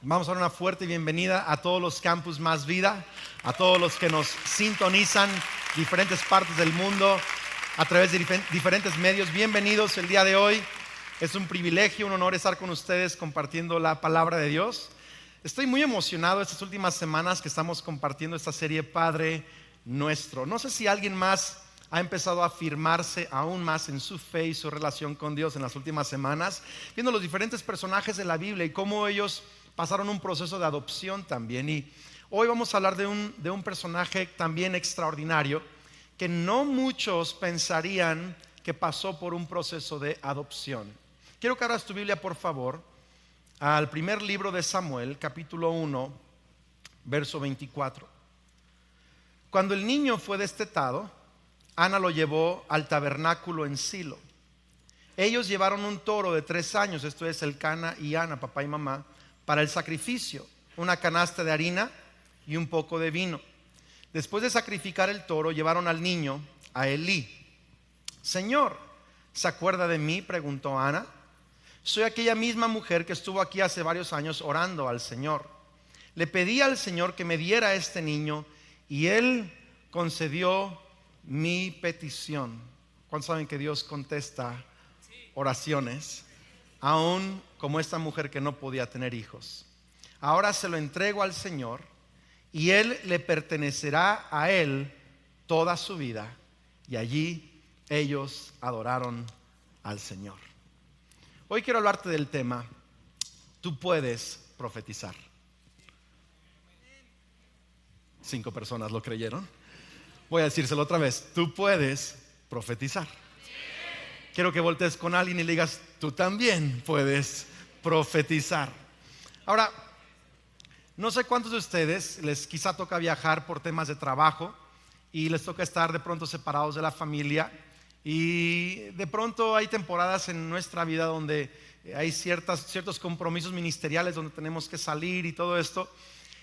Vamos a dar una fuerte bienvenida a todos los Campus Más Vida, a todos los que nos sintonizan diferentes partes del mundo a través de diferentes medios. Bienvenidos el día de hoy. Es un privilegio, un honor estar con ustedes compartiendo la palabra de Dios. Estoy muy emocionado estas últimas semanas que estamos compartiendo esta serie Padre Nuestro. No sé si alguien más ha empezado a afirmarse aún más en su fe y su relación con Dios en las últimas semanas, viendo los diferentes personajes de la Biblia y cómo ellos pasaron un proceso de adopción también. Y hoy vamos a hablar de un personaje también extraordinario que no muchos pensarían que pasó por un proceso de adopción. Quiero que abras tu Biblia, por favor, al primer libro de Samuel, capítulo 1, verso 24. Cuando el niño fue destetado, Ana lo llevó al tabernáculo en Silo. Ellos llevaron un toro de 3 años, esto es Elcana y Ana, papá y mamá, para el sacrificio, una canasta de harina y un poco de vino. Después de sacrificar el toro, llevaron al niño a Elí. Señor, ¿se acuerda de mí?, preguntó Ana. Soy aquella misma mujer que estuvo aquí hace varios años orando al Señor. Le pedí al Señor que me diera a este niño y Él concedió mi petición. ¿Cuántos saben que Dios contesta oraciones? Aún como esta mujer que no podía tener hijos. Ahora se lo entrego al Señor y Él le pertenecerá a Él toda su vida. Y allí ellos adoraron al Señor. Hoy quiero hablarte del tema: tú puedes profetizar. 5 personas lo creyeron. Voy a decírselo otra vez: tú puedes profetizar. Quiero que voltees con alguien y le digas: tú también puedes profetizar. Ahora, no sé cuántos de ustedes les quizá toca viajar por temas de trabajo y les toca estar de pronto separados de la familia, y de pronto hay temporadas en nuestra vida donde hay ciertos compromisos ministeriales donde tenemos que salir y todo esto.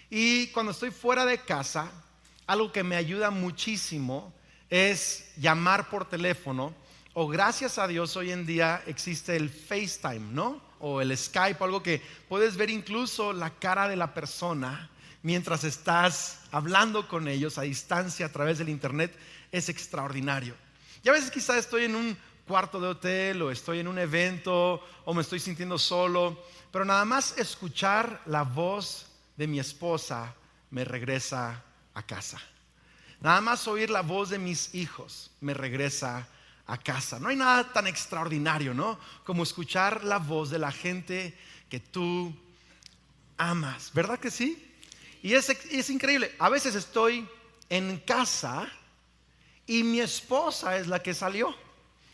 Y cuando estoy fuera de casa, algo que me ayuda muchísimo es llamar por teléfono. O gracias a Dios hoy en día existe el FaceTime, ¿no? O el Skype, algo que puedes ver incluso la cara de la persona mientras estás hablando con ellos a distancia a través del internet. Es extraordinario. Y a veces quizás estoy en un cuarto de hotel o estoy en un evento o me estoy sintiendo solo, pero nada más escuchar la voz de mi esposa me regresa a casa. Nada más oír la voz de mis hijos me regresa a casa. No hay nada tan extraordinario, ¿no?, como escuchar la voz de la gente que tú amas. ¿Verdad que sí? Y es increíble. A veces estoy en casa y mi esposa es la que salió.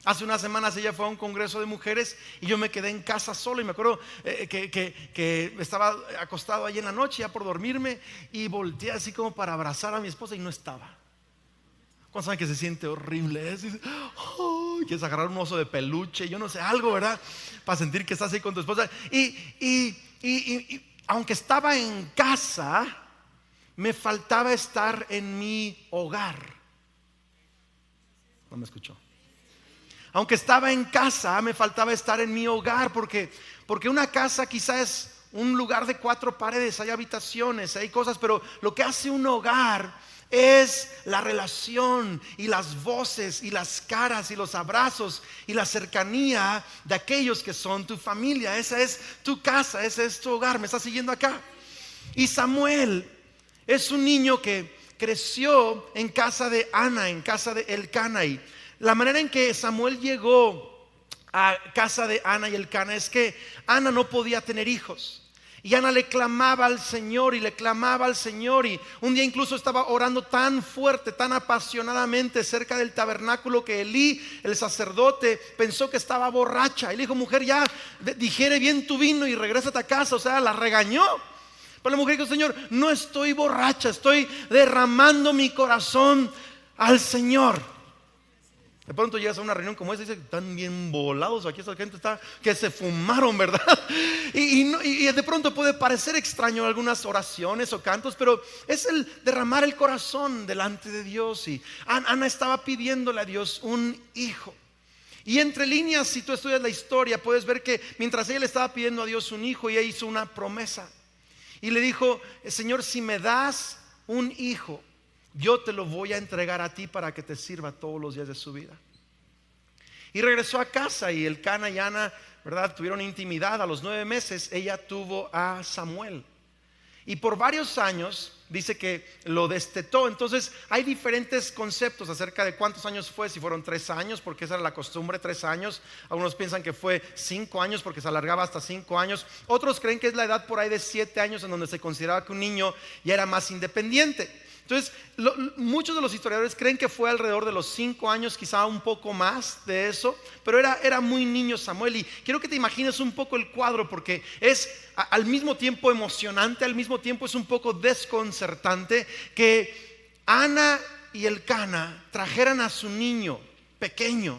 Hace unas semanas ella fue a un congreso de mujeres y yo me quedé en casa solo. Y me acuerdo que estaba acostado allí en la noche ya por dormirme y volteé así como para abrazar a mi esposa y no estaba. ¿Cuántos saben que se siente horrible? Quieres agarrar un oso de peluche, yo no sé, algo, ¿verdad?, para sentir que estás ahí con tu esposa. Y aunque estaba en casa, me faltaba estar en mi hogar. No me escuchó. Aunque estaba en casa, me faltaba estar en mi hogar, porque una casa quizás es un lugar de 4 paredes, hay habitaciones, hay cosas, pero lo que hace un hogar es la relación y las voces y las caras y los abrazos y la cercanía de aquellos que son tu familia. Esa es tu casa, ese es tu hogar. ¿Me estás siguiendo acá? Y Samuel es un niño que creció en casa de Ana, en casa de Elcana. Y la manera en que Samuel llegó a casa de Ana y Elcana es que Ana no podía tener hijos. Y Ana le clamaba al Señor y le clamaba al Señor. Y un día incluso estaba orando tan fuerte, tan apasionadamente cerca del tabernáculo que Elí, el sacerdote, pensó que estaba borracha. Y le dijo: mujer, ya digiere bien tu vino y regrésate a casa. O sea, la regañó. Pero la mujer dijo: Señor, no estoy borracha, estoy derramando mi corazón al Señor. De pronto llegas a una reunión como esta y dices: están bien volados aquí, esa gente está que se fumaron, ¿verdad? Y de pronto puede parecer extraño algunas oraciones o cantos, pero es el derramar el corazón delante de Dios. Y Ana estaba pidiéndole a Dios un hijo. Y entre líneas, si tú estudias la historia, puedes ver que mientras ella le estaba pidiendo a Dios un hijo, ella hizo una promesa. Y le dijo: Señor, si me das un hijo, yo te lo voy a entregar a ti para que te sirva todos los días de su vida. Y regresó a casa, y el Cana y Ana, ¿verdad?, tuvieron intimidad. A los 9 meses ella tuvo a Samuel, y por varios años dice que lo destetó. Entonces hay diferentes conceptos acerca de cuántos años fue. Si fueron 3 años, porque esa era la costumbre, 3 años. Algunos piensan que fue 5 años, porque se alargaba hasta 5 años. Otros creen que es la edad por ahí de 7 años, en donde se consideraba que un niño ya era más independiente. Entonces muchos de los historiadores creen que fue alrededor de los 5 años, quizá un poco más de eso, pero era muy niño Samuel. Y quiero que te imagines un poco el cuadro, porque es al mismo tiempo emocionante, al mismo tiempo es un poco desconcertante que Ana y el Cana trajeran a su niño pequeño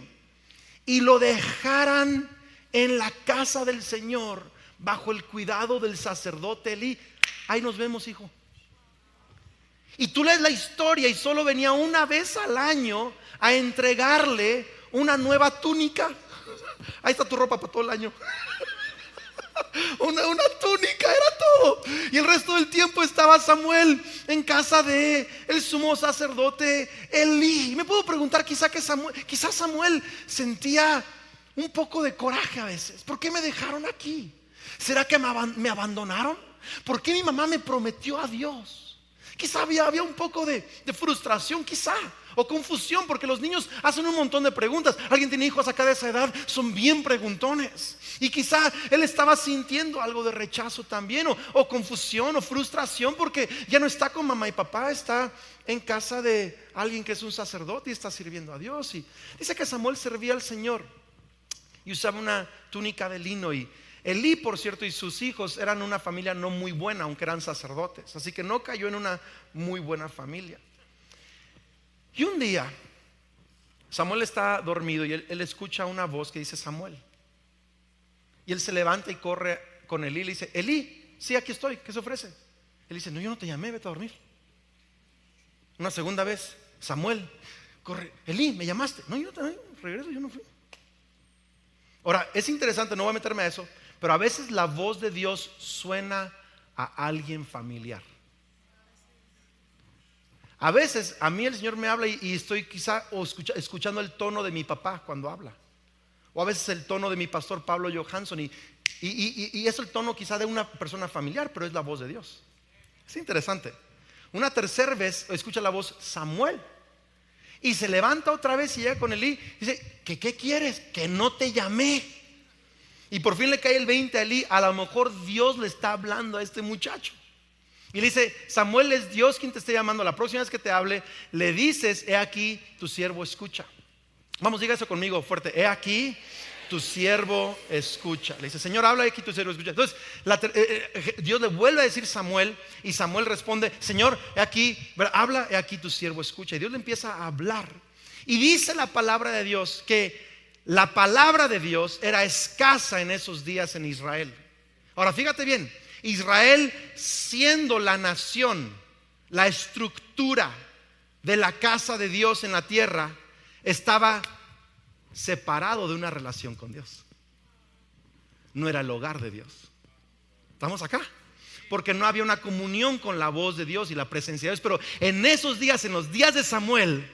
y lo dejaran en la casa del Señor bajo el cuidado del sacerdote Elí. Ahí nos vemos, hijo. Y tú lees la historia, y solo venía una vez al año a entregarle una nueva túnica. Ahí está tu ropa para todo el año. Una túnica era todo. Y el resto del tiempo estaba Samuel en casa de el sumo sacerdote Elí. Y me puedo preguntar, quizás Samuel sentía un poco de coraje a veces. ¿Por qué me dejaron aquí? ¿Será que me abandonaron? ¿Por qué mi mamá me prometió a Dios? Quizá había un poco de frustración, quizá, o confusión, porque los niños hacen un montón de preguntas. Alguien tiene hijos acá de esa edad, son bien preguntones. Y quizá él estaba sintiendo algo de rechazo también, o confusión, o frustración, porque ya no está con mamá y papá, está en casa de alguien que es un sacerdote y está sirviendo a Dios. Y dice que Samuel servía al Señor y usaba una túnica de lino. Y Elí, por cierto, y sus hijos eran una familia no muy buena, aunque eran sacerdotes. Así que no cayó en una muy buena familia. Y un día Samuel está dormido, y él escucha una voz que dice: Samuel. Y él se levanta y corre con Elí y le dice: Elí, sí, aquí estoy, ¿qué se ofrece? Él dice: no, yo no te llamé, vete a dormir. Una segunda vez: Samuel, corre. Elí, ¿me llamaste? No, yo no te regreso, yo no fui. Ahora, es interesante, no voy a meterme a eso, pero a veces la voz de Dios suena a alguien familiar. A veces a mí el Señor me habla y estoy quizá escuchando el tono de mi papá cuando habla, o a veces el tono de mi pastor Pablo Johansson, y es el tono quizá de una persona familiar, pero es la voz de Dios. Es interesante. Una tercera vez escucha la voz Samuel, y se levanta otra vez y llega con Elí y dice: ¿qué quieres? Que no te llamé. Y por fin le cae el 20 a Elí. A lo mejor Dios le está hablando a este muchacho, y le dice: Samuel, es Dios quien te está llamando. La próxima vez que te hable, le dices: he aquí, tu siervo escucha. Vamos, diga eso conmigo fuerte: he aquí, tu siervo escucha. Le dice: Señor, habla, aquí tu siervo escucha. Entonces Dios le vuelve a decir Samuel, y Samuel responde: Señor, he aquí, habla, he aquí tu siervo escucha. Y Dios le empieza a hablar, y dice la palabra de Dios que la palabra de Dios era escasa en esos días en Israel. Ahora fíjate bien, Israel, siendo la nación, la estructura de la casa de Dios en la tierra, estaba separado de una relación con Dios. No era el hogar de Dios. ¿Estamos acá? Porque no había una comunión con la voz de Dios y la presencia de Dios. Pero en esos días, en los días de Samuel,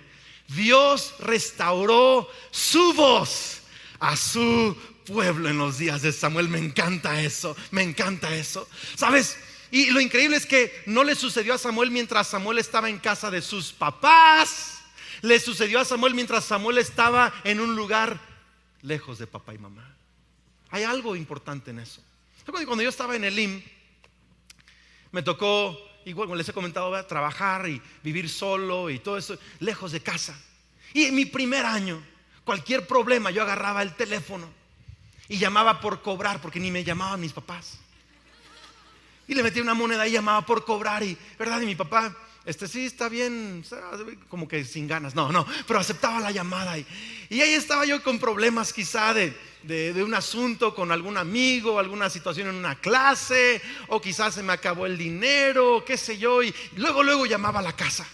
Dios restauró su voz a su pueblo en los días de Samuel. Me encanta eso, me encanta eso. ¿Sabes? Y lo increíble es que no le sucedió a Samuel mientras Samuel estaba en casa de sus papás. Le sucedió a Samuel mientras Samuel estaba en un lugar lejos de papá y mamá. Hay algo importante en eso. Cuando yo estaba en Elim, me tocó, igual como les he comentado, trabajar y vivir solo y todo eso, lejos de casa. Y en mi primer año, cualquier problema, yo agarraba el teléfono y llamaba por cobrar, porque ni me llamaban mis papás. Y le metía una moneda y llamaba por cobrar, y ¿verdad? Y mi papá: sí, está bien, como que sin ganas, no, pero aceptaba la llamada, y ahí estaba yo con problemas quizá de un asunto con algún amigo, alguna situación en una clase, o quizás se me acabó el dinero, qué sé yo, y luego llamaba a la casa.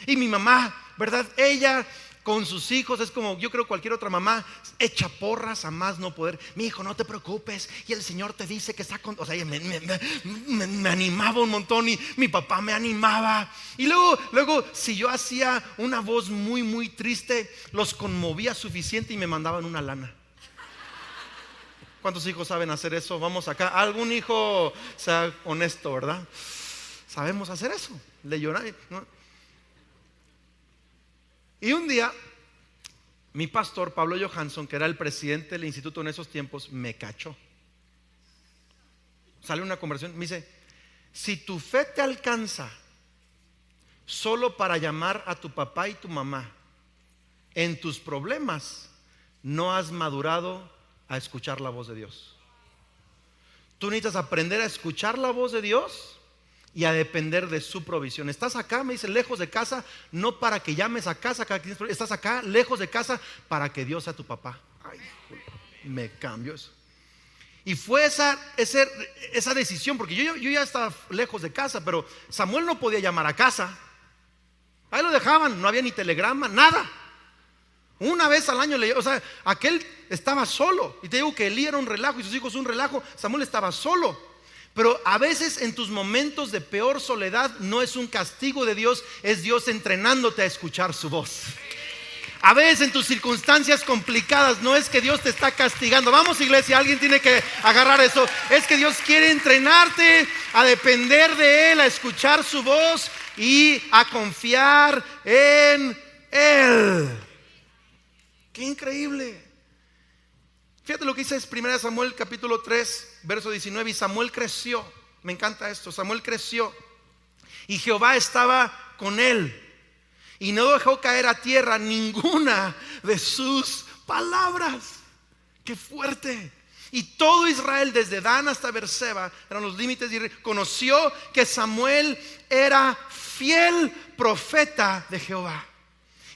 Y mi mamá, ¿verdad? Ella con sus hijos es como, yo creo, cualquier otra mamá, echa porras a más no poder. Mi hijo, no te preocupes, y el Señor te dice que está con... O sea, me animaba un montón, y mi papá me animaba. Y luego si yo hacía una voz muy, muy triste, los conmovía suficiente y me mandaban una lana. ¿Cuántos hijos saben hacer eso? Vamos acá. Algún hijo, sea honesto, ¿verdad? Sabemos hacer eso. Le llorar, ¿no? Y un día, mi pastor Pablo Johansson, que era el presidente del instituto en esos tiempos, me cachó. Sale una conversación, me dice: si tu fe te alcanza solo para llamar a tu papá y tu mamá en tus problemas, no has madurado a escuchar la voz de Dios. Tú necesitas aprender a escuchar la voz de Dios y a depender de su provisión. Estás acá, me dice, lejos de casa, no para que llames a casa, estás acá, lejos de casa, para que Dios sea tu papá. Ay, me cambió eso. Y fue esa decisión, porque yo ya estaba lejos de casa, pero Samuel no podía llamar a casa. Ahí lo dejaban, no había ni telegrama, nada. Una vez al año, o sea, aquel estaba solo. Y te digo que Elí era un relajo y sus hijos un relajo. Samuel estaba solo. Pero a veces en tus momentos de peor soledad no es un castigo de Dios, es Dios entrenándote a escuchar su voz. A veces en tus circunstancias complicadas no es que Dios te está castigando. Vamos, iglesia, alguien tiene que agarrar eso. Es que Dios quiere entrenarte a depender de Él, a escuchar su voz y a confiar en Él. ¡Qué increíble! Fíjate lo que dice 1 Samuel capítulo 3 verso 19. Y Samuel creció, me encanta esto, Samuel creció y Jehová estaba con él y no dejó caer a tierra ninguna de sus palabras. ¡Qué fuerte! Y todo Israel desde Dan hasta Beerseba, eran los límites de Israel, conoció que Samuel era fiel profeta de Jehová.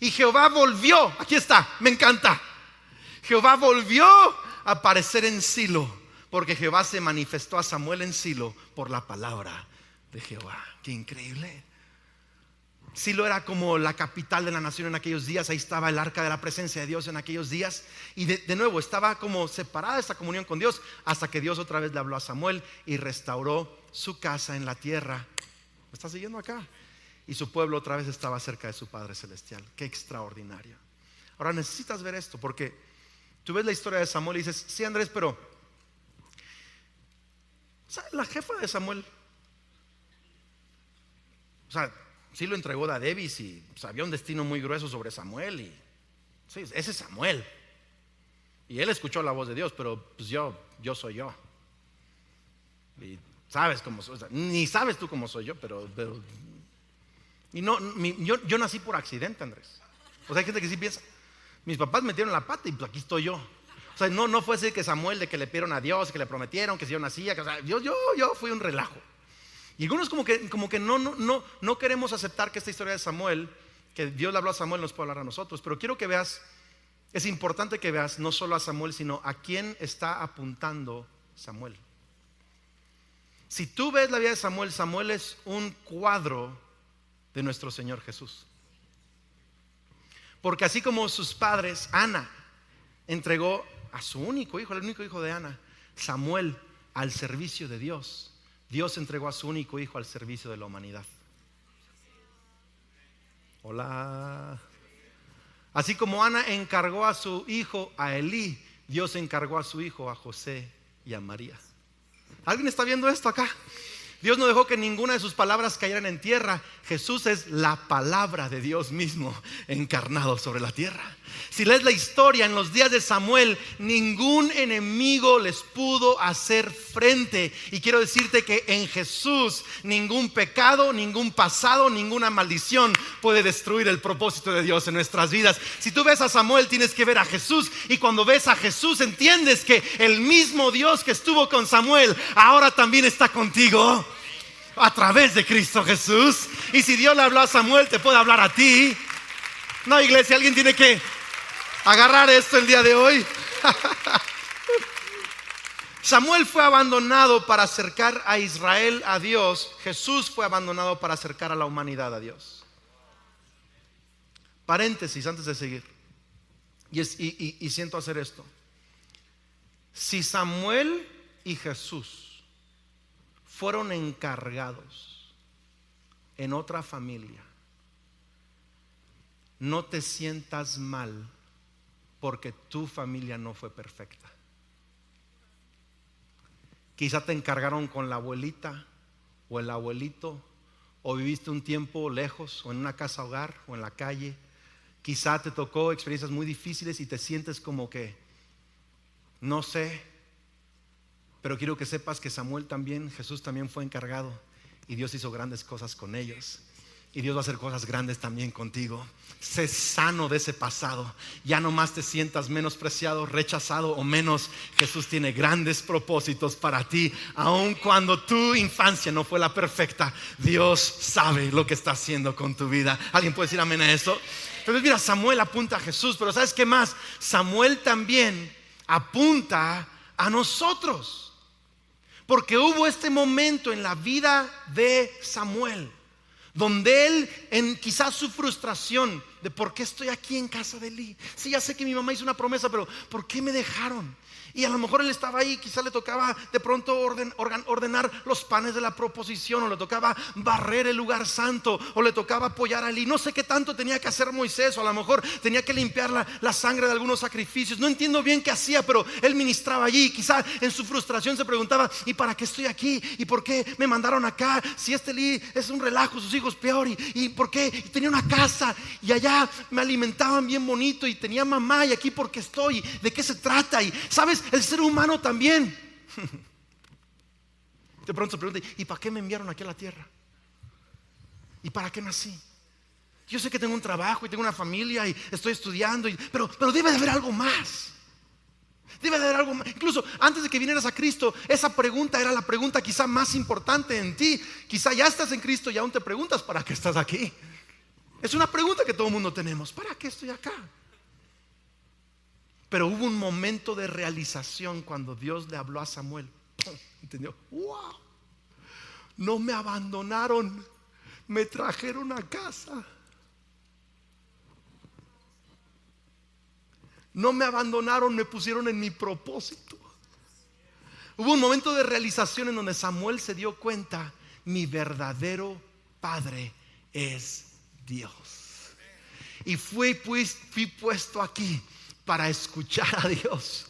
Y Jehová volvió, aquí está, me encanta. Jehová volvió a aparecer en Silo, porque Jehová se manifestó a Samuel en Silo por la palabra de Jehová. Qué increíble. Silo era como la capital de la nación en aquellos días. Ahí estaba el arca de la presencia de Dios en aquellos días. Y de nuevo estaba como separada esta comunión con Dios, hasta que Dios otra vez le habló a Samuel y restauró su casa en la tierra. ¿Me estás siguiendo acá? Y su pueblo otra vez estaba cerca de su Padre Celestial. Qué extraordinario. Ahora necesitas ver esto, porque tú ves la historia de Samuel y dices: sí, Andrés, pero ¿sabes? La jefa de Samuel, o sea, sí lo entregó a Davis y había un destino muy grueso sobre Samuel. Y sí, ese es Samuel. Y él escuchó la voz de Dios, pero pues yo soy yo. Y sabes cómo soy, o sea, ni sabes tú cómo soy yo, pero y no, yo nací por accidente, Andrés. O sea, hay gente que sí piensa: mis papás metieron la pata y pues aquí estoy yo. O sea, no fue así que Samuel, de que le pidieron a Dios, que le prometieron, que si yo nacía, que, o sea, yo fui un relajo. Y algunos como que no queremos aceptar que esta historia de Samuel, que Dios le habló a Samuel, nos puede hablar a nosotros. Pero quiero que veas, es importante que veas no solo a Samuel, sino a quién está apuntando Samuel. Si tú ves la vida de Samuel, Samuel es un cuadro de nuestro Señor Jesús. Porque así como sus padres, Ana entregó a su único hijo, el único hijo de Ana, Samuel, al servicio de Dios, Dios entregó a su único hijo al servicio de la humanidad. Hola. Así como Ana encargó a su hijo, a Elí, Dios encargó a su hijo, a José y a María. ¿Alguien está viendo esto acá? Dios no dejó que ninguna de sus palabras cayeran en tierra. Jesús es la palabra de Dios mismo encarnado sobre la tierra. Si lees la historia, en los días de Samuel, ningún enemigo les pudo hacer frente. Y quiero decirte que en Jesús ningún pecado, ningún pasado, ninguna maldición puede destruir el propósito de Dios en nuestras vidas. Si tú ves a Samuel, tienes que ver a Jesús. Y cuando ves a Jesús, entiendes que el mismo Dios que estuvo con Samuel ahora también está contigo a través de Cristo Jesús. Y si Dios le habló a Samuel, te puede hablar a ti. No, iglesia, alguien tiene que agarrar esto el día de hoy. Samuel fue abandonado para acercar a Israel a Dios. Jesús fue abandonado para acercar a la humanidad a Dios. Paréntesis antes de seguir. Y siento hacer esto. Si Samuel y Jesús fueron encargados en otra familia, no te sientas mal porque tu familia no fue perfecta. Quizá te encargaron con la abuelita o el abuelito, o viviste un tiempo lejos, o en una casa hogar, o en la calle. Quizá te tocó experiencias muy difíciles y te sientes como que no sé, pero quiero que sepas que Samuel también, Jesús también fue encargado, y Dios hizo grandes cosas con ellos. Y Dios va a hacer cosas grandes también contigo. Sé sano de ese pasado. Ya no más te sientas menospreciado, rechazado o menos. Jesús tiene grandes propósitos para ti. Aun cuando tu infancia no fue la perfecta, Dios sabe lo que está haciendo con tu vida. ¿Alguien puede decir amén a eso? Entonces mira, Samuel apunta a Jesús, pero ¿sabes qué más? Samuel también apunta a nosotros. Porque hubo este momento en la vida de Samuel donde él, en quizás su frustración de por qué estoy aquí en casa de Eli. Sí, ya sé que mi mamá hizo una promesa, pero ¿por qué me dejaron? Y a lo mejor él estaba ahí, quizás le tocaba de pronto ordenar los panes de la proposición, o le tocaba barrer el lugar santo, o le tocaba apoyar a Eli. No sé qué tanto tenía que hacer Moisés, o a lo mejor tenía que limpiar la sangre de algunos sacrificios. No entiendo bien qué hacía, pero él ministraba allí. Quizás en su frustración se preguntaba: ¿y para qué estoy aquí? ¿Y por qué me mandaron acá? Si este Eli es un relajo, sus hijos peor. ¿Y por qué? Y tenía una casa y allá me alimentaban bien bonito y tenía mamá, y aquí porque estoy. ¿De qué se trata? Y sabes, el ser humano también de pronto se pregunta: ¿y para qué me enviaron aquí a la tierra? ¿Y para qué nací? Yo sé que tengo un trabajo y tengo una familia y estoy estudiando, pero debe de haber algo más. Debe de haber algo más. Incluso antes de que vinieras a Cristo, esa pregunta era la pregunta quizá más importante en ti. Quizá ya estás en Cristo y aún te preguntas: ¿para qué estás aquí? Es una pregunta que todo el mundo tenemos: ¿para qué estoy acá? Pero hubo un momento de realización cuando Dios le habló a Samuel. ¿Entendió? ¡Wow! No me abandonaron, me trajeron a casa. No me abandonaron, me pusieron en mi propósito. Hubo un momento de realización en donde Samuel se dio cuenta: mi verdadero padre es Dios. Y fui puesto aquí para escuchar a Dios,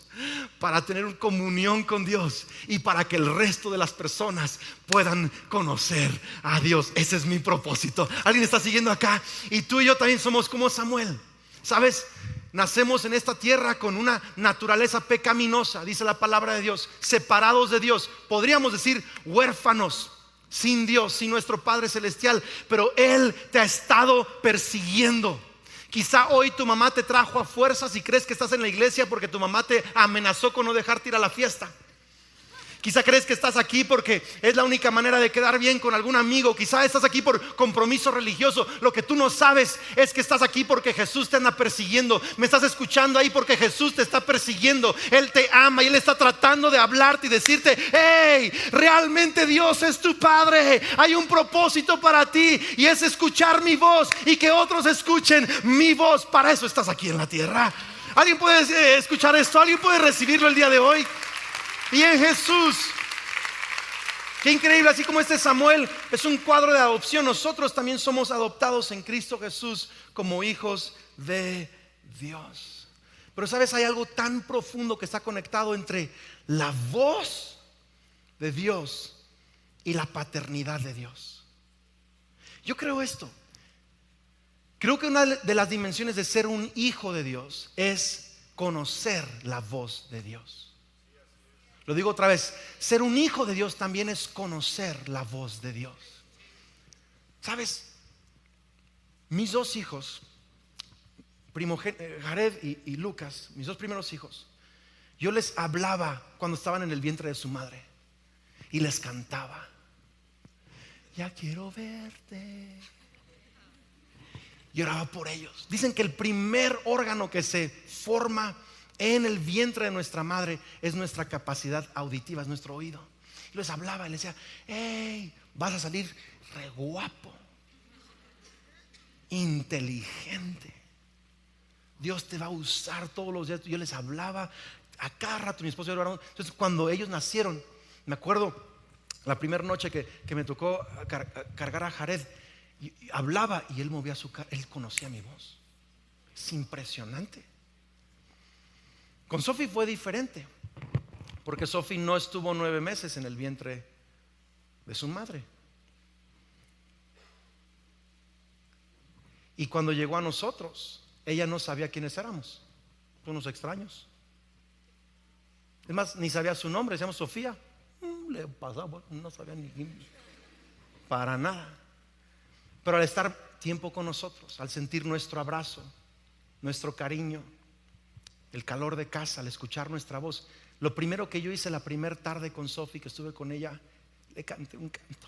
para tener comunión con Dios y para que el resto de las personas puedan conocer a Dios. Ese es mi propósito. ¿Alguien está siguiendo acá? Y tú y yo también somos como Samuel. ¿Sabes? Nacemos en esta tierra con una naturaleza pecaminosa, dice la palabra de Dios, separados de Dios. Podríamos decir huérfanos, sin Dios, sin nuestro Padre Celestial. Pero Él te ha estado persiguiendo. Quizá hoy tu mamá te trajo a fuerzas y crees que estás en la iglesia porque tu mamá te amenazó con no dejarte ir a la fiesta. Quizá crees que estás aquí porque es la única manera de quedar bien con algún amigo. Quizá estás aquí por compromiso religioso. Lo que tú no sabes es que estás aquí porque Jesús te anda persiguiendo. Me estás escuchando ahí porque Jesús te está persiguiendo. Él te ama y Él está tratando de hablarte y decirte: hey, realmente Dios es tu Padre. Hay un propósito para ti y es escuchar mi voz y que otros escuchen mi voz. Para eso estás aquí en la tierra. ¿Alguien puede escuchar esto? ¿Alguien puede recibirlo el día de hoy? Y en Jesús, qué increíble, así como este Samuel es un cuadro de adopción, nosotros también somos adoptados en Cristo Jesús como hijos de Dios. Pero sabes, hay algo tan profundo que está conectado entre la voz de Dios y la paternidad de Dios. Yo creo esto. Creo que una de las dimensiones de ser un hijo de Dios es conocer la voz de Dios. Lo digo otra vez: ser un hijo de Dios también es conocer la voz de Dios. ¿Sabes? Mis dos hijos, Jared y Lucas, mis dos primeros hijos, yo les hablaba cuando estaban en el vientre de su madre y les cantaba: ya quiero verte. Y oraba por ellos. Dicen que el primer órgano que se forma en el vientre de nuestra madre es nuestra capacidad auditiva, es nuestro oído. Y les hablaba y les decía: hey, vas a salir re guapo, inteligente. Dios te va a usar todos los días. Yo les hablaba a cada rato, mi esposo y yo oraron. Entonces cuando ellos nacieron, me acuerdo la primera noche que me tocó cargar a Jared, y hablaba y él movía su cara, él conocía mi voz. Es impresionante. Con Sophie fue diferente, porque Sophie no estuvo 9 meses en el vientre de su madre. Y cuando llegó a nosotros, ella no sabía quiénes éramos, unos extraños. Es más, ni sabía su nombre, decíamos Sofía. Le pasaba, no sabía ni para nada. Pero al estar tiempo con nosotros, al sentir nuestro abrazo, nuestro cariño, el calor de casa, al escuchar nuestra voz, lo primero que yo hice la primera tarde con Sophie, que estuve con ella, le canté un canto.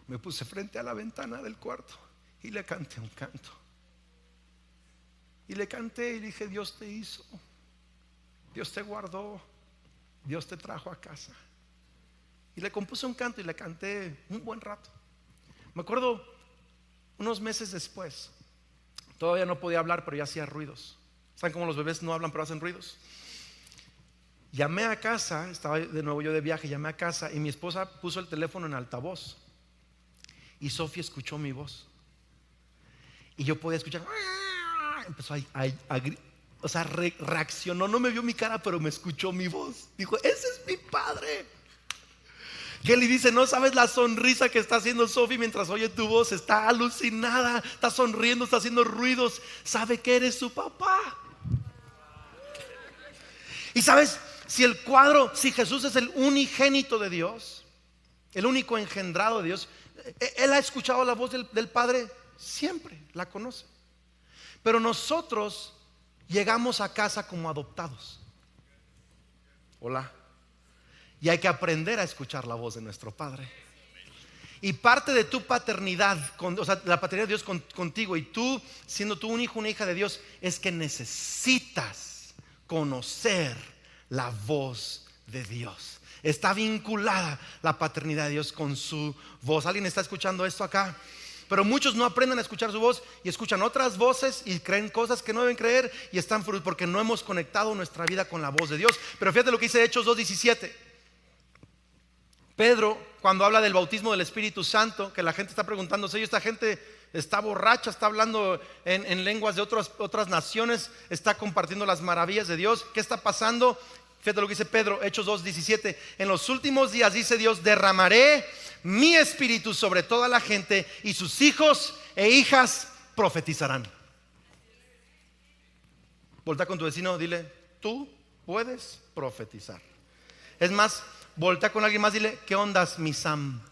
Me puse frente a la ventana del cuarto y le canté un canto. Y le canté y dije: Dios te hizo, Dios te guardó, Dios te trajo a casa. Y le compuse un canto y le canté un buen rato. Me acuerdo unos meses después, todavía no podía hablar, pero ya hacía ruidos. ¿Saben cómo los bebés no hablan pero hacen ruidos? Llamé a casa, estaba de nuevo yo de viaje, llamé a casa y mi esposa puso el teléfono en altavoz y Sofía escuchó mi voz y yo podía escuchar. Empezó o sea, reaccionó, no me vio mi cara, pero me escuchó mi voz. Dijo: ese es mi padre. Kelly dice: no sabes la sonrisa que está haciendo Sophie mientras oye tu voz. Está alucinada, está sonriendo, está haciendo ruidos. Sabe que eres su papá. Y sabes, si Jesús es el unigénito de Dios, el único engendrado de Dios, Él ha escuchado la voz del Padre siempre, la conoce. Pero nosotros llegamos a casa como adoptados. Hola. Y hay que aprender a escuchar la voz de nuestro Padre. Y parte de tu paternidad, o sea, la paternidad de Dios contigo, y tú siendo tú un hijo, una hija de Dios, es que necesitas conocer la voz de Dios. Está vinculada la paternidad de Dios con su voz. ¿Alguien está escuchando esto acá? Pero muchos no aprenden a escuchar su voz y escuchan otras voces y creen cosas que no deben creer y están frustrados porque no hemos conectado nuestra vida con la voz de Dios. Pero fíjate lo que dice Hechos 2:17. Pedro, cuando habla del bautismo del Espíritu Santo, que la gente está preguntándose: esta gente está borracha, está hablando en lenguas de otras naciones, está compartiendo las maravillas de Dios. ¿Qué está pasando? Fíjate lo que dice Pedro, Hechos 2:17. En los últimos días, dice Dios, derramaré mi espíritu sobre toda la gente y sus hijos e hijas profetizarán. Voltea con tu vecino, dile: tú puedes profetizar. Es más, voltea con alguien más, dile: ¿qué ondas, mi Sam?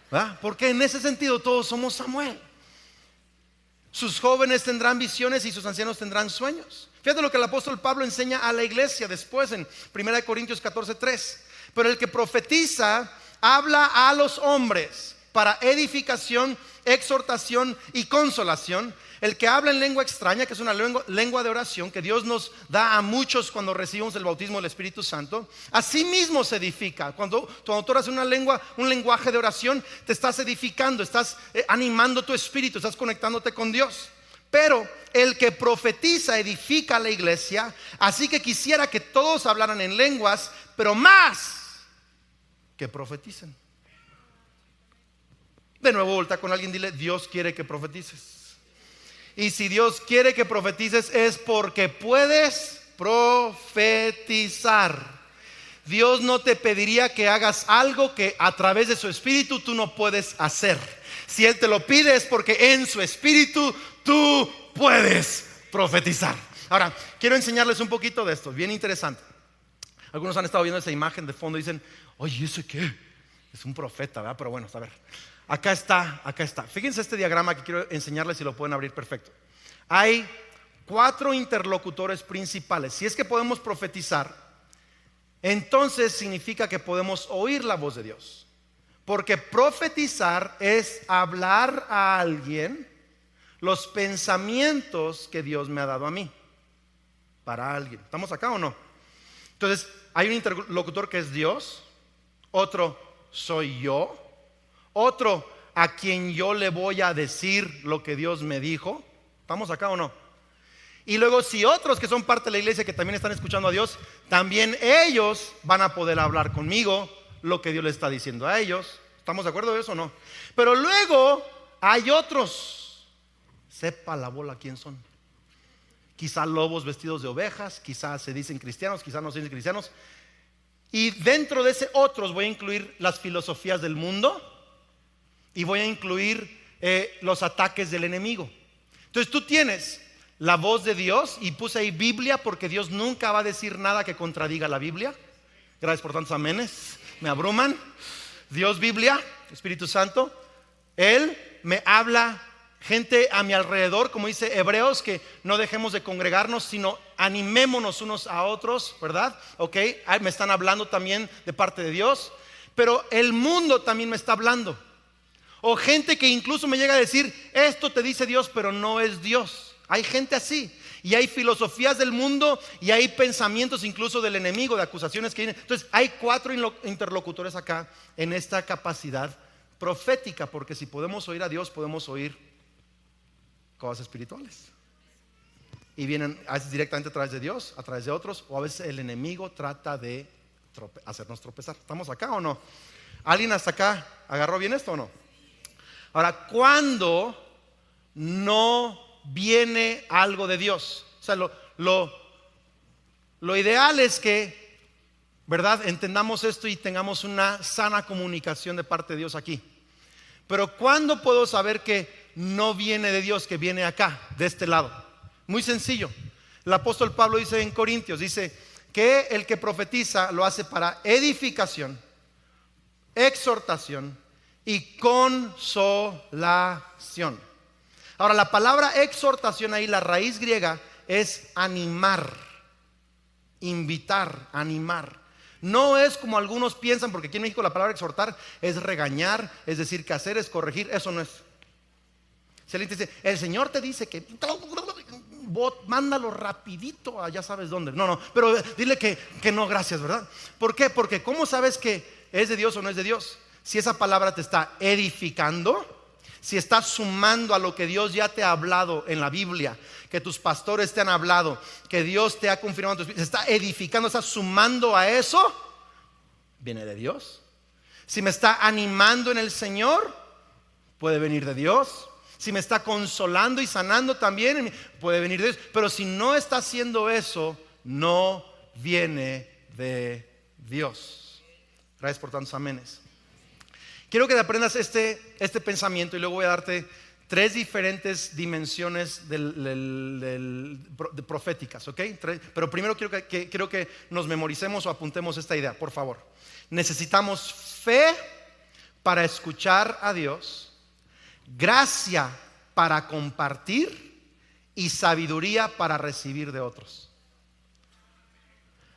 ¿Verdad? Porque en ese sentido todos somos Samuel. Sus jóvenes tendrán visiones y sus ancianos tendrán sueños. Fíjate lo que el apóstol Pablo enseña a la iglesia después en 1 Corintios 14:3. Pero el que profetiza habla a los hombres para edificación, exhortación y consolación. El que habla en lengua extraña, que es una lengua de oración que Dios nos da a muchos cuando recibimos el bautismo del Espíritu Santo, así mismo se edifica. Cuando tú haces un lenguaje de oración, te estás edificando, estás animando tu espíritu, estás conectándote con Dios. Pero el que profetiza edifica a la iglesia. Así que quisiera que todos hablaran en lenguas, pero más que profeticen. De nuevo, voltea con alguien, dile: Dios quiere que profetices. Y si Dios quiere que profetices es porque puedes profetizar. Dios no te pediría que hagas algo que a través de su espíritu tú no puedes hacer. Si Él te lo pide es porque en su espíritu tú puedes profetizar. Ahora, quiero enseñarles un poquito de esto, bien interesante. Algunos han estado viendo esa imagen de fondo y dicen: oye, ¿ese qué? Es un profeta, ¿verdad? Pero bueno, a ver. Acá está. Fíjense este diagrama que quiero enseñarles, si lo pueden abrir, perfecto. Hay 4 interlocutores principales. Si es que podemos profetizar, entonces significa que podemos oír la voz de Dios. Porque profetizar es hablar a alguien los pensamientos que Dios me ha dado a mí. Para alguien. ¿Estamos acá o no? Entonces, hay un interlocutor que es Dios. Otro soy yo. Otro a quien yo le voy a decir lo que Dios me dijo. ¿Estamos acá o no? Y luego si otros que son parte de la iglesia que también están escuchando a Dios, también ellos van a poder hablar conmigo lo que Dios les está diciendo a ellos. ¿Estamos de acuerdo de eso o no? Pero luego hay otros, sepa la bola quién son. Quizá lobos vestidos de ovejas, quizá se dicen cristianos, quizá no se dicen cristianos. Y dentro de ese otros voy a incluir las filosofías del mundo y voy a incluir los ataques del enemigo. Entonces tú tienes la voz de Dios, y puse ahí Biblia porque Dios nunca va a decir nada que contradiga la Biblia. Gracias por tantos amenes, me abruman. Dios, Biblia, Espíritu Santo, Él me habla. Gente a mi alrededor, como dice Hebreos, que no dejemos de congregarnos, sino animémonos unos a otros, ¿verdad? Ok, me están hablando también de parte de Dios, pero el mundo también me está hablando. O gente que incluso me llega a decir, esto te dice Dios, pero no es Dios. Hay gente así, y hay filosofías del mundo, y hay pensamientos incluso del enemigo, de acusaciones que vienen. Entonces hay 4 interlocutores acá en esta capacidad profética, porque si podemos oír a Dios, podemos oír cosas espirituales. Y vienen a veces directamente a través de Dios, a través de otros, o a veces el enemigo trata de hacernos tropezar. ¿Estamos acá o no? ¿Alguien hasta acá agarró bien esto o no? Ahora, ¿cuándo no viene algo de Dios? O sea, lo ideal es que, ¿verdad?, entendamos esto y tengamos una sana comunicación de parte de Dios aquí. Pero ¿cuándo puedo saber que no viene de Dios, que viene acá, de este lado? Muy sencillo. El apóstol Pablo dice en Corintios, dice que el que profetiza lo hace para edificación, exhortación y consolación. Ahora, la palabra exhortación ahí, la raíz griega es animar, invitar, animar. No es como algunos piensan, porque aquí en México la palabra exhortar es regañar, es decir, que hacer es corregir. Eso no es. Si alguien te dice, el Señor te dice que mándalo rapidito a ya sabes dónde. No, pero dile que no, gracias, ¿verdad? ¿Por qué? Porque ¿cómo sabes que es de Dios o no es de Dios? Si esa palabra te está edificando, si estás sumando a lo que Dios ya te ha hablado en la Biblia, que tus pastores te han hablado, que Dios te ha confirmado, se está edificando, está sumando a eso, viene de Dios. Si me está animando en el Señor, puede venir de Dios. Si me está consolando y sanando también, puede venir de Dios. Pero si no está haciendo eso, no viene de Dios. Gracias por tantos amenes. Quiero que te aprendas este pensamiento, y luego voy a darte 3 diferentes dimensiones de proféticas, ¿ok? Pero primero quiero que nos memoricemos o apuntemos esta idea, por favor. Necesitamos fe para escuchar a Dios, gracia para compartir y sabiduría para recibir de otros.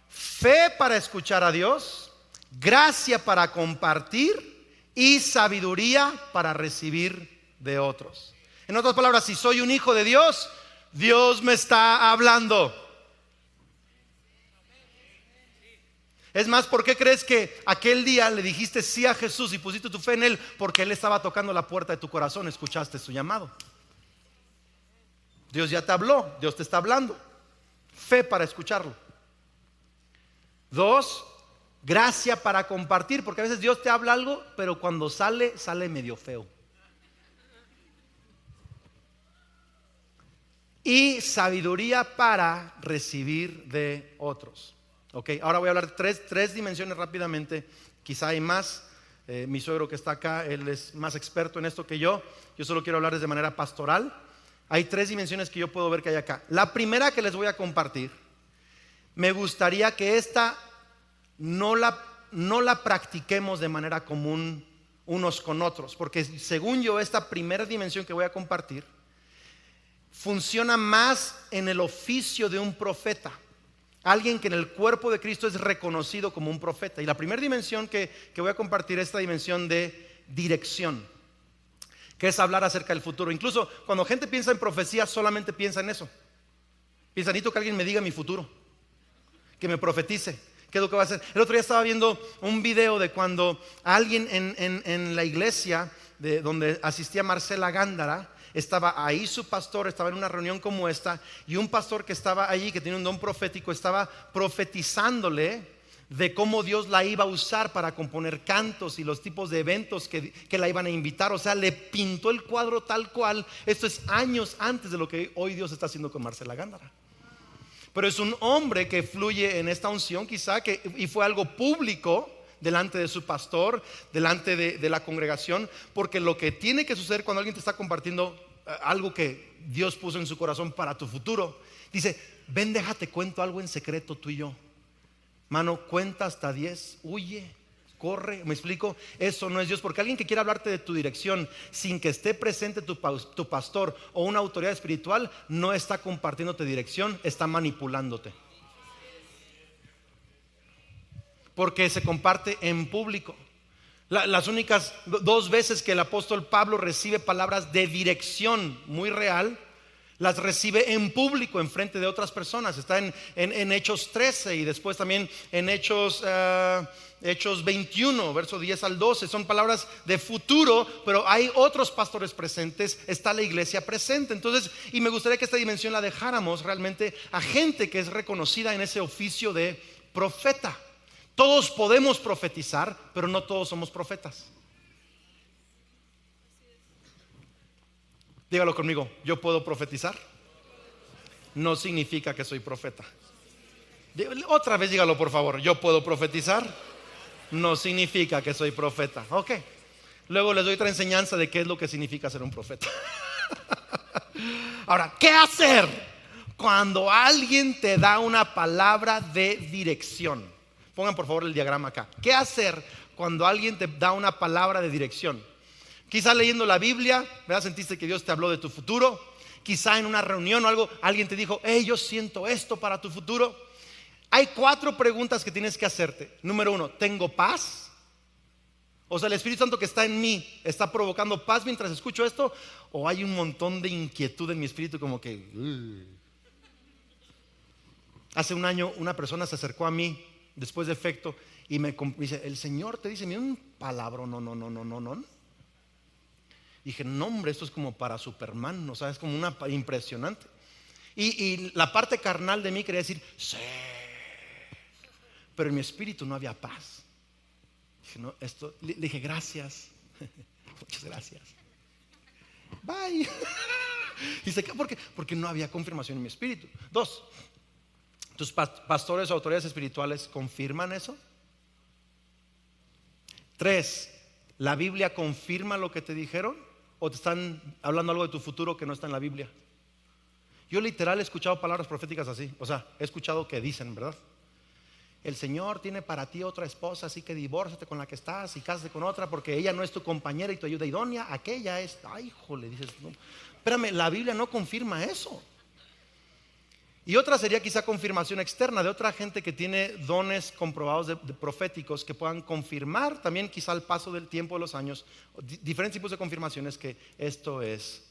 Fe para escuchar a Dios, gracia para compartir y sabiduría para recibir de otros. En otras palabras, si soy un hijo de Dios, Dios me está hablando. Es más, ¿por qué crees que aquel día le dijiste sí a Jesús y pusiste tu fe en Él? Porque Él estaba tocando la puerta de tu corazón, escuchaste su llamado. Dios ya te habló, Dios te está hablando. Fe para escucharlo. 2, gracia para compartir, porque a veces Dios te habla algo, pero cuando sale medio feo. Y sabiduría para recibir de otros. Ok, ahora voy a hablar de tres dimensiones rápidamente. Quizá hay más. Mi suegro que está acá, él es más experto en esto que yo. Yo solo quiero hablarles de manera pastoral. Hay 3 dimensiones que yo puedo ver que hay acá. La primera que les voy a compartir, me gustaría que esta no la practiquemos de manera común unos con otros, porque según yo esta primera dimensión que voy a compartir funciona más en el oficio de un profeta, alguien que en el cuerpo de Cristo es reconocido como un profeta. Y la primera dimensión que voy a compartir es esta dimensión de dirección, que es hablar acerca del futuro. Incluso cuando gente piensa en profecía, solamente piensa en eso. Piensa, necesito que alguien me diga mi futuro, que me profetice. ¿Qué es lo que va a hacer? El otro día estaba viendo un video de cuando alguien en la iglesia donde asistía Marcela Gándara, estaba ahí su pastor, estaba en una reunión como esta, y un pastor que estaba allí, que tiene un don profético, estaba profetizándole de cómo Dios la iba a usar para componer cantos y los tipos de eventos que la iban a invitar. O sea, le pintó el cuadro tal cual. Esto es años antes de lo que hoy Dios está haciendo con Marcela Gándara. Pero es un hombre que fluye en esta unción quizá, y fue algo público delante de su pastor, delante de la congregación, porque lo que tiene que suceder cuando alguien te está compartiendo algo que Dios puso en su corazón para tu futuro, dice: ven, déjate cuento algo en secreto tú y yo. Mano, cuenta hasta 10, huye, corre. ¿Me explico? Eso no es Dios, porque alguien que quiera hablarte de tu dirección sin que esté presente tu pastor o una autoridad espiritual, no está compartiéndote dirección, está manipulándote. Porque se comparte en público. Las únicas 2 veces que el apóstol Pablo recibe palabras de dirección muy real, las recibe en público, en frente de otras personas. Está en Hechos 13 y después también en Hechos 21, verso 10 al 12. Son palabras de futuro, pero hay otros pastores presentes, está la iglesia presente. Entonces, y me gustaría que esta dimensión la dejáramos realmente a gente que es reconocida en ese oficio de profeta. Todos podemos profetizar, pero no todos somos profetas. Dígalo conmigo: yo puedo profetizar, no significa que soy profeta. Otra vez dígalo, por favor: yo puedo profetizar, no significa que soy profeta. Ok, luego les doy otra enseñanza de qué es lo que significa ser un profeta. Ahora, ¿qué hacer cuando alguien te da una palabra de dirección? Pongan por favor el diagrama acá. ¿Qué hacer cuando alguien te da una palabra de dirección? Quizá leyendo la Biblia, ¿verdad? Sentiste que Dios te habló de tu futuro. Quizá en una reunión o algo, alguien te dijo: hey, yo siento esto para tu futuro. Hay 4 preguntas que tienes que hacerte. Número 1, ¿tengo paz? O sea, el Espíritu Santo que está en mí está provocando paz mientras escucho esto, o hay un montón de inquietud en mi espíritu, como que Hace un año una persona se acercó a mí después de efecto y me dice: el Señor te dice, mira, un palabra, no. Dije: no, hombre, esto es como para Superman, o sea, es como una impresionante. Y la parte carnal de mí quería decir: sí, pero en mi espíritu no había paz. Dije: no, esto. Le dije: gracias, muchas gracias, bye. Dice: ¿por qué? Porque no había confirmación en mi espíritu. 2, ¿tus pastores o autoridades espirituales confirman eso? 3, ¿la Biblia confirma lo que te dijeron? ¿O te están hablando algo de tu futuro que no está en la Biblia? Yo literal he escuchado palabras proféticas así. O sea, he escuchado que dicen, ¿verdad? El Señor tiene para ti otra esposa, así que divórciate con la que estás y cásate con otra, porque ella no es tu compañera y tu ayuda idónea. Aquella es, ay, jole, dices, no, espérame, la Biblia no confirma eso. Y otra sería quizá confirmación externa de otra gente que tiene dones comprobados de proféticos que puedan confirmar también quizá al paso del tiempo, de los años, diferentes tipos de confirmaciones que esto es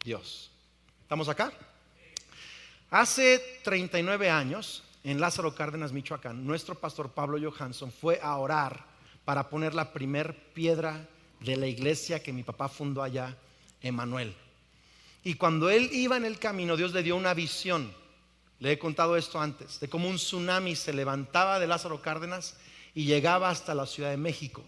Dios. ¿Estamos acá? Hace 39 años en Lázaro Cárdenas, Michoacán, nuestro pastor Pablo Johansson fue a orar para poner la primer piedra de la iglesia que mi papá fundó allá, Emanuel. Y cuando él iba en el camino, Dios le dio una visión. Le he contado esto antes, de cómo un tsunami se levantaba de Lázaro Cárdenas y llegaba hasta la Ciudad de México.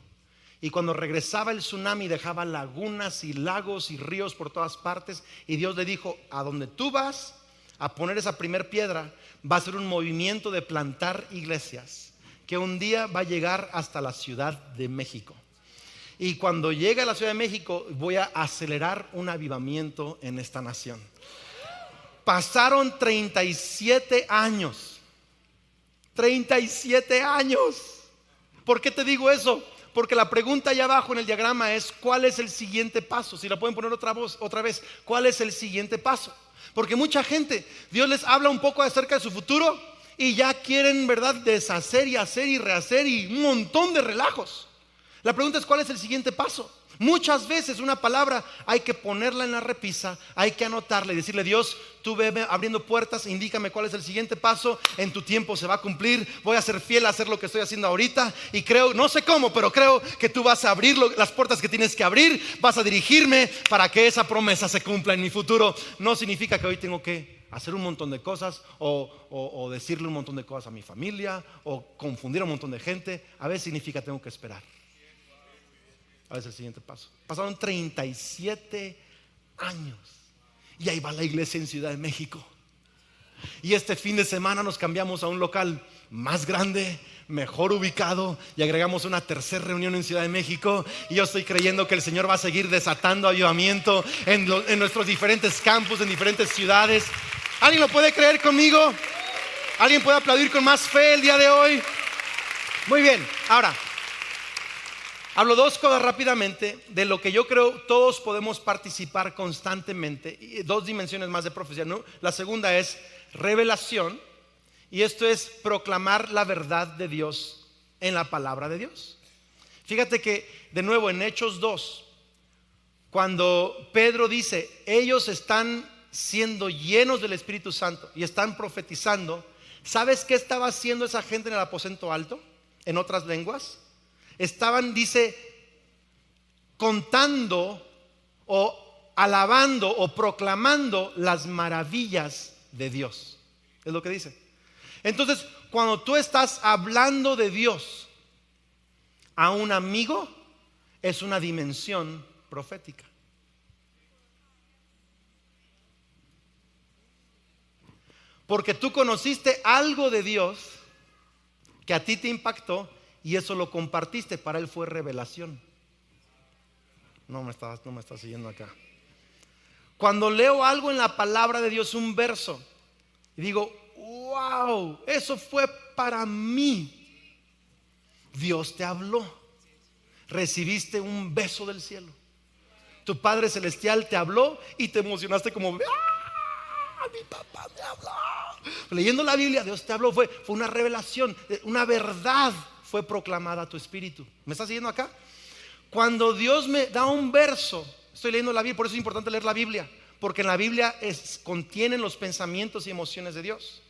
Y cuando regresaba el tsunami dejaba lagunas y lagos y ríos por todas partes. Y Dios le dijo: a donde tú vas a poner esa primer piedra, va a ser un movimiento de plantar iglesias que un día va a llegar hasta la Ciudad de México. Y cuando llegue a la Ciudad de México, voy a acelerar un avivamiento en esta nación. Pasaron 37 años. 37 años. ¿Por qué te digo eso? Porque la pregunta allá abajo en el diagrama es: ¿cuál es el siguiente paso? Si la pueden poner otra vez, ¿cuál es el siguiente paso? Porque mucha gente, Dios les habla un poco acerca de su futuro y ya quieren, ¿verdad?, deshacer y hacer y rehacer y un montón de relajos. La pregunta es, ¿cuál es el siguiente paso? Muchas veces una palabra hay que ponerla en la repisa, hay que anotarla y decirle: Dios, tú veme abriendo puertas, indícame cuál es el siguiente paso, en tu tiempo se va a cumplir, voy a ser fiel a hacer lo que estoy haciendo ahorita, y creo, no sé cómo, pero creo que tú vas a abrir las puertas que tienes que abrir, vas a dirigirme para que esa promesa se cumpla en mi futuro. No significa que hoy tengo que hacer un montón de cosas o decirle un montón de cosas a mi familia o confundir a un montón de gente. A veces significa tengo que esperar. A veces el siguiente paso. Pasaron 37 años y ahí va la iglesia en Ciudad de México. Y este fin de semana nos cambiamos a un local más grande, mejor ubicado, y agregamos una tercera reunión en Ciudad de México. Y yo estoy creyendo que el Señor va a seguir desatando avivamiento en nuestros diferentes campus, en diferentes ciudades. ¿Alguien lo puede creer conmigo? ¿Alguien puede aplaudir con más fe el día de hoy? Muy bien, ahora hablo dos cosas rápidamente de lo que yo creo todos podemos participar constantemente, y dos dimensiones más de profecía, ¿no? La segunda es revelación, y esto es proclamar la verdad de Dios en la palabra de Dios. Fíjate que de nuevo en Hechos 2, cuando Pedro dice: ellos están siendo llenos del Espíritu Santo y están profetizando, ¿sabes qué estaba haciendo esa gente en el aposento alto? En otras lenguas estaban, dice, contando o alabando o proclamando las maravillas de Dios. Es lo que dice. Entonces, cuando tú estás hablando de Dios a un amigo, es una dimensión profética. Porque tú conociste algo de Dios que a ti te impactó y eso lo compartiste. Para él fue revelación. No me estás siguiendo acá. Cuando leo algo en la palabra de Dios, un verso, y digo: wow, eso fue para mí. Dios te habló. Recibiste un beso del cielo. Tu Padre Celestial te habló y te emocionaste como: ¡ah! Mi papá me habló. Leyendo la Biblia, Dios te habló. Fue una revelación, una verdad fue proclamada a tu espíritu. ¿Me estás siguiendo acá? Cuando Dios me da un verso, estoy leyendo la Biblia, por eso es importante leer la Biblia, porque en la Biblia contienen los pensamientos y emociones de Dios.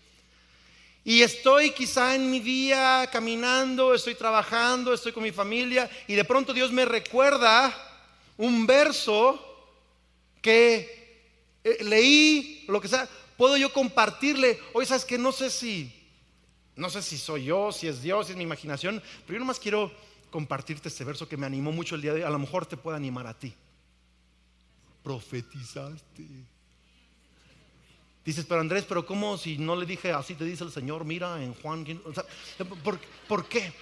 Y estoy quizá en mi día caminando, estoy trabajando, estoy con mi familia, y de pronto Dios me recuerda un verso que leí, lo que sea. Puedo yo compartirle: oye, sabes que no sé si soy yo, si es Dios, si es mi imaginación, pero yo nomás quiero compartirte este verso que me animó mucho el día de hoy. A lo mejor te puede animar a ti. Profetizaste. Dices: pero Andrés, pero ¿cómo si no le dije así te dice el Señor? Mira en Juan. O sea, ¿por qué?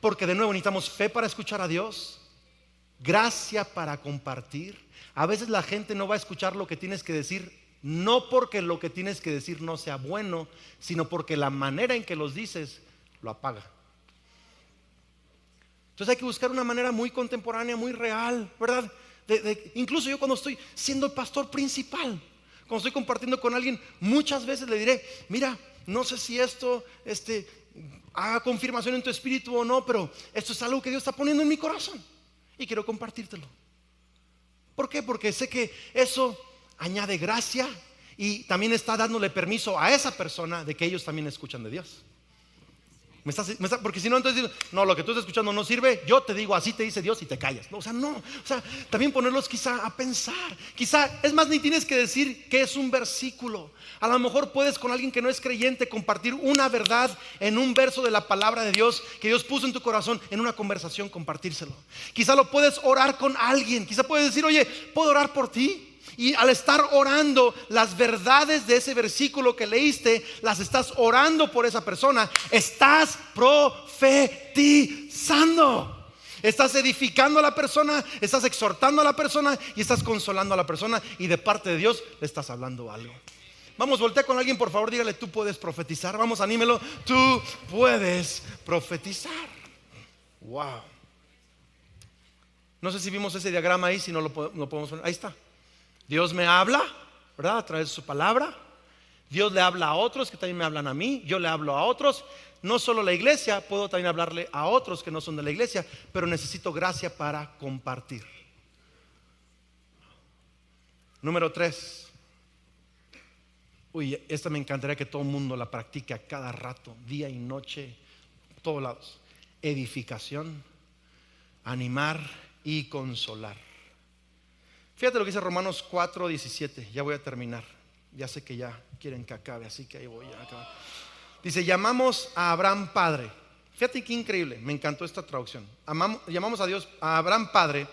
Porque de nuevo necesitamos fe para escuchar a Dios, gracia para compartir. A veces la gente no va a escuchar lo que tienes que decir, no porque lo que tienes que decir no sea bueno, sino porque la manera en que los dices lo apaga. Entonces hay que buscar una manera muy contemporánea, muy real, ¿verdad? Incluso yo cuando estoy siendo el pastor principal, cuando estoy compartiendo con alguien, muchas veces le diré: mira, no sé si esto haga confirmación en tu espíritu o no, pero esto es algo que Dios está poniendo en mi corazón y quiero compartírtelo. ¿Por qué? Porque sé que eso añade gracia y también está dándole permiso a esa persona de que ellos también escuchan de Dios. Porque si no, entonces no, lo que tú estás escuchando no sirve. Yo te digo: así te dice Dios, y te callas. No, también ponerlos quizá a pensar. Quizá, es más, ni tienes que decir que es un versículo. A lo mejor puedes con alguien que no es creyente compartir una verdad en un verso de la palabra de Dios que Dios puso en tu corazón, en una conversación compartírselo. Quizá lo puedes orar con alguien. Quizá puedes decir: oye, ¿puedo orar por ti? Y al estar orando, las verdades de ese versículo que leíste, las estás orando por esa persona. Estás profetizando. Estás edificando a la persona, estás exhortando a la persona y estás consolando a la persona. Y de parte de Dios le estás hablando algo. Vamos, voltea con alguien, por favor, dígale: tú puedes profetizar. Vamos, anímelo. Tú puedes profetizar. Wow. No sé si vimos ese diagrama ahí, si no lo podemos poner. Ahí está. Dios me habla, ¿verdad? A través de su palabra. Dios le habla a otros que también me hablan a mí. Yo le hablo a otros. no solo la iglesia, puedo también hablarle a otros que no son de la iglesia, pero necesito gracia para compartir. Número 3. Uy, esta me encantaría que todo el mundo la practique a cada rato, día y noche, todos lados. Edificación, animar y consolar. Fíjate lo que dice Romanos 4:17. Ya voy a terminar. Ya sé que ya quieren que acabe, así que ahí voy a acabar. Dice, llamamos a Abraham padre. Fíjate qué increíble, me encantó esta traducción. Llamamos a Dios, a Abraham padre,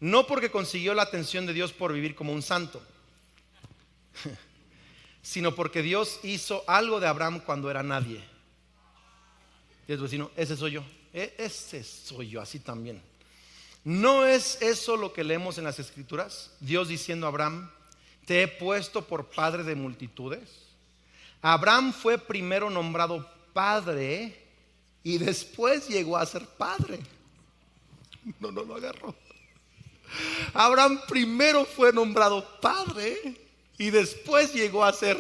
no porque consiguió la atención de Dios por vivir como un santo, sino porque Dios hizo algo de Abraham cuando era nadie. Y el vecino, ese soy yo. Ese soy yo, así también. ¿No es eso lo que leemos en las escrituras? Dios diciendo a Abraham, te he puesto por padre de multitudes. Abraham fue primero nombrado padre y después llegó a ser padre. No lo agarró. Abraham primero fue nombrado padre y después llegó a ser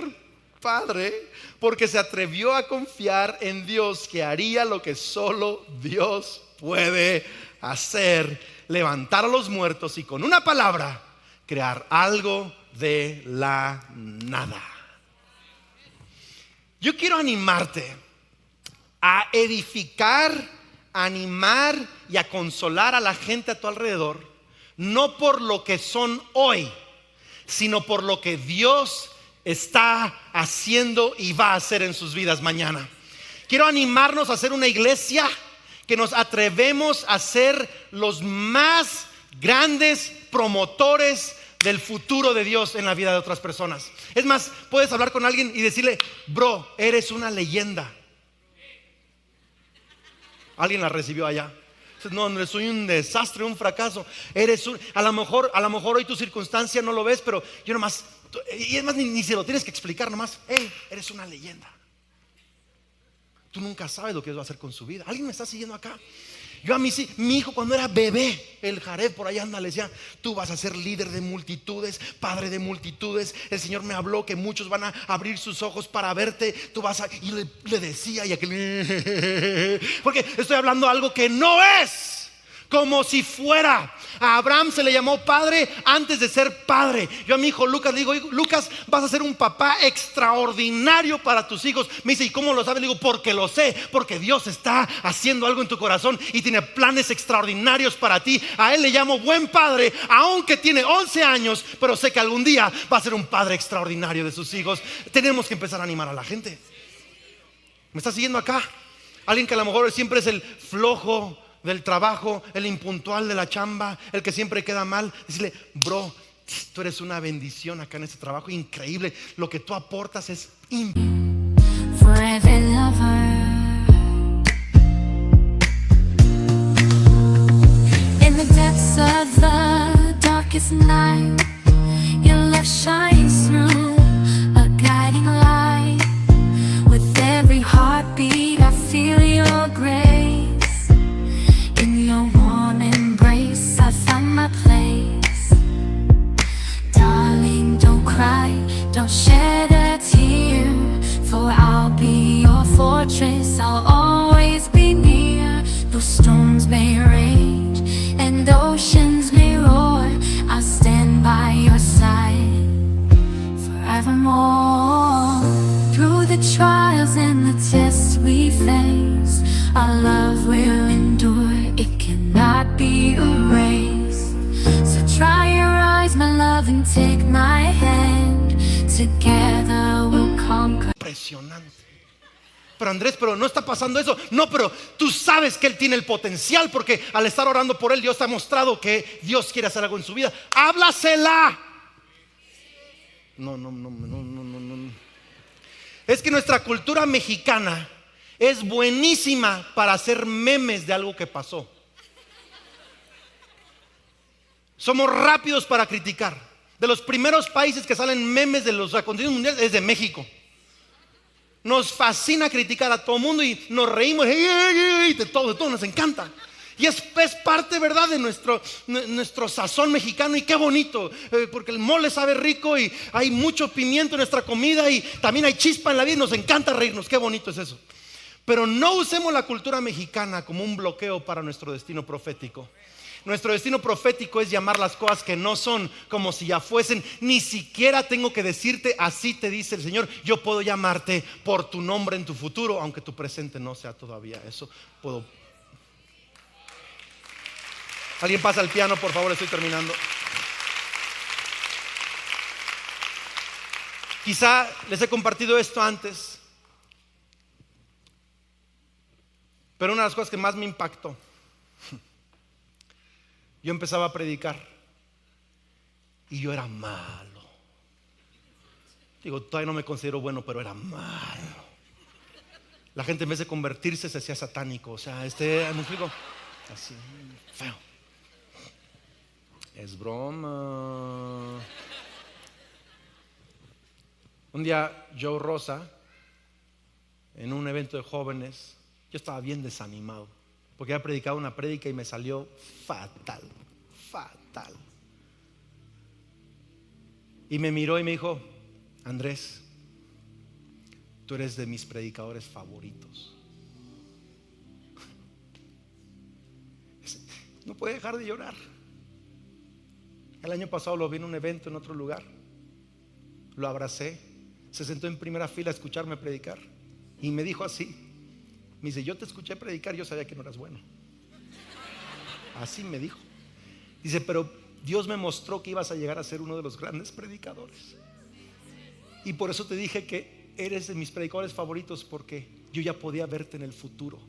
padre porque se atrevió a confiar en Dios, que haría lo que solo Dios puede hacer: levantar a los muertos y con una palabra crear algo de la nada. Yo quiero animarte a edificar, a animar y a consolar a la gente a tu alrededor, no por lo que son hoy, sino por lo que Dios está haciendo y va a hacer en sus vidas mañana. Quiero animarnos a ser una iglesia que nos atrevemos a ser los más grandes promotores del futuro de Dios en la vida de otras personas. Es más, puedes hablar con alguien y decirle, bro, eres una leyenda. Alguien la recibió allá. No, soy un desastre, un fracaso. A lo mejor hoy tu circunstancia no lo ves, pero yo nomás, y es más, ni se lo tienes que explicar, nomás, hey, eres una leyenda. Tú nunca sabes lo que Dios va a hacer con su vida. ¿Alguien me está siguiendo acá? Yo a mi hijo cuando era bebé, el Jared por allá anda, le decía, tú vas a ser líder de multitudes, padre de multitudes. El Señor me habló que muchos van a abrir sus ojos para verte. Tú vas a, y le decía, y aquel, porque estoy hablando algo que no es como si fuera. A Abraham se le llamó padre antes de ser padre. Yo a mi hijo Lucas le digo, Lucas, vas a ser un papá extraordinario para tus hijos. Me dice, ¿y cómo lo sabes? Le digo, porque lo sé, porque Dios está haciendo algo en tu corazón y tiene planes extraordinarios para ti. A él le llamo buen padre, aunque tiene 11 años, pero sé que algún día va a ser un padre extraordinario de sus hijos. Tenemos que empezar a animar a la gente. ¿Me está siguiendo acá? Alguien que a lo mejor siempre es el flojo del trabajo, el impuntual de la chamba, el que siempre queda mal. Decirle, bro, tú eres una bendición acá en este trabajo, increíble. Lo que tú aportas es Forever lover. In the depths of the darkest night, your love shines through, a guiding light. With every heartbeat I feel your grace. In your warm embrace I find my place. Darling, don't cry, don't shed a tear, for I'll be your fortress, I'll always be near. Though storms may rage and oceans may roar, I'll stand by your side forevermore. Through the trials and the tests we face, our love will endure, it cannot be erased. So dry your eyes, my love, and take my hand. Together we'll conquer. Impresionante. Pero Andrés, pero no está pasando eso. No, pero tú sabes que él tiene el potencial, porque al estar orando por él, Dios te ha mostrado que Dios quiere hacer algo en su vida. Háblasela. No. Es que nuestra cultura mexicana es buenísima para hacer memes de algo que pasó. Somos rápidos para criticar. De los primeros países que salen memes de los acontecimientos mundiales es de México. Nos fascina criticar a todo mundo y nos reímos de todo nos encanta. Y es parte, ¿verdad?, de nuestro sazón mexicano. Y qué bonito, porque el mole sabe rico y hay mucho pimiento en nuestra comida y también hay chispa en la vida y nos encanta reírnos. Qué bonito es eso. Pero no usemos la cultura mexicana como un bloqueo para nuestro destino profético. Nuestro destino profético es llamar las cosas que no son como si ya fuesen. Ni siquiera tengo que decirte, así te dice el Señor. Yo puedo llamarte por tu nombre en tu futuro, aunque tu presente no sea todavía eso. Puedo. Alguien pasa al piano, por favor, estoy terminando. Quizá les he compartido esto antes, pero una de las cosas que más me impactó, yo empezaba a predicar y yo era malo. Digo, todavía no me considero bueno, pero era malo. La gente en vez de convertirse se hacía satánico. O sea, ¿me explico? Así, feo. Es broma. Un día Joe Rosa, en un evento de jóvenes, yo estaba bien desanimado porque había predicado una prédica y me salió fatal. Y me miró y me dijo: Andrés, tú eres de mis predicadores favoritos. No puede dejar de llorar. El año pasado lo vi en un evento en otro lugar, lo abracé. Se sentó en primera fila a escucharme predicar y me dijo así, me dice: yo te escuché predicar, yo sabía que no eras bueno. Así me dijo. Dice: pero Dios me mostró que ibas a llegar a ser uno de los grandes predicadores, y por eso te dije que eres de mis predicadores favoritos, porque yo ya podía verte en el futuro.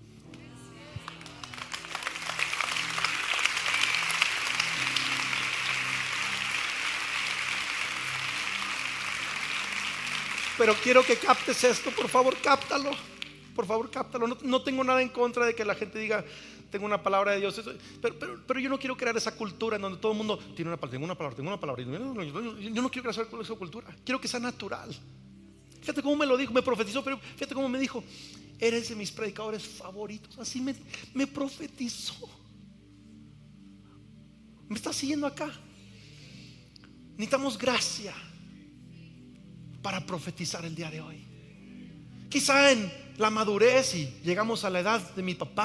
Pero quiero que captes esto, por favor, cáptalo. Por favor, cáptalo. No tengo nada en contra de que la gente diga: tengo una palabra de Dios. Pero yo no quiero crear esa cultura en donde todo el mundo tiene una palabra, tengo una palabra. Yo no quiero crear esa cultura. Quiero que sea natural. Fíjate cómo me lo dijo, me profetizó, pero fíjate cómo me dijo: eres de mis predicadores favoritos. Así me profetizó. Me está siguiendo acá. Necesitamos gracia para profetizar el día de hoy. Quizá en la madurez y llegamos a la edad de mi papá,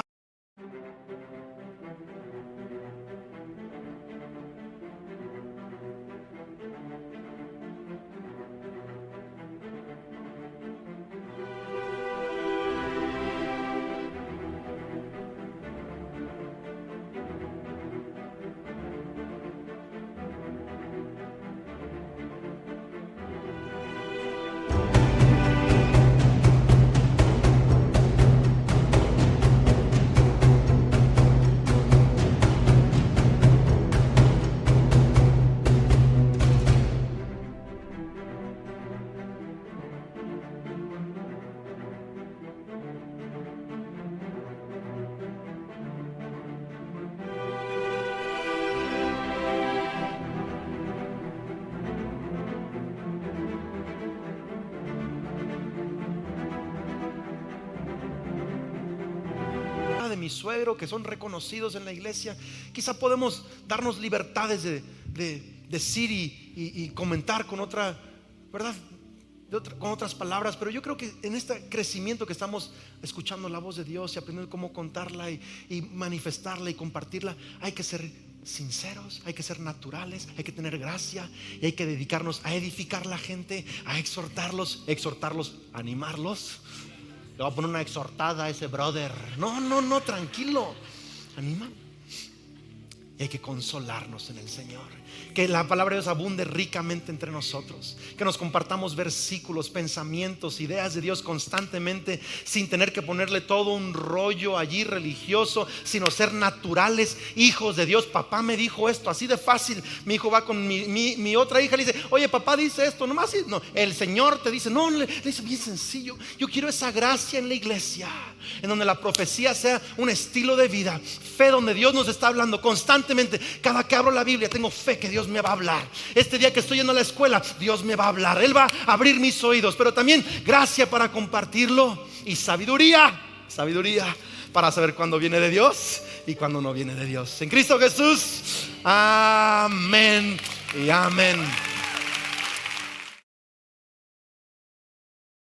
de mi suegro, que son reconocidos en la iglesia, quizá podemos darnos libertades de decir y comentar con otra, ¿verdad? Con otras palabras. Pero yo creo que en este crecimiento que estamos escuchando la voz de Dios y aprendiendo cómo contarla y manifestarla y compartirla, hay que ser sinceros, hay que ser naturales, hay que tener gracia y hay que dedicarnos a edificar la gente, a exhortarlos, animarlos. Le voy a poner una exhortada a ese brother. No, tranquilo. Anima. Y hay que consolarnos en el Señor. Que la palabra de Dios abunde ricamente entre nosotros. Que nos compartamos versículos, pensamientos, ideas de Dios constantemente, sin tener que ponerle todo un rollo allí religioso, sino ser naturales, hijos de Dios. Papá me dijo esto, así de fácil. Mi hijo va con mi otra hija, le dice: oye, papá dice esto, nomás. No, el Señor te dice, no, le dice bien sencillo. Yo quiero esa gracia en la iglesia, en donde la profecía sea un estilo de vida, fe donde Dios nos está hablando constantemente. Cada que abro la Biblia tengo fe que Dios me va a hablar. Este día que estoy yendo a la escuela, Dios me va a hablar. Él va a abrir mis oídos, pero también gracia para compartirlo y sabiduría para saber cuándo viene de Dios y cuándo no viene de Dios. En Cristo Jesús, amén y amén.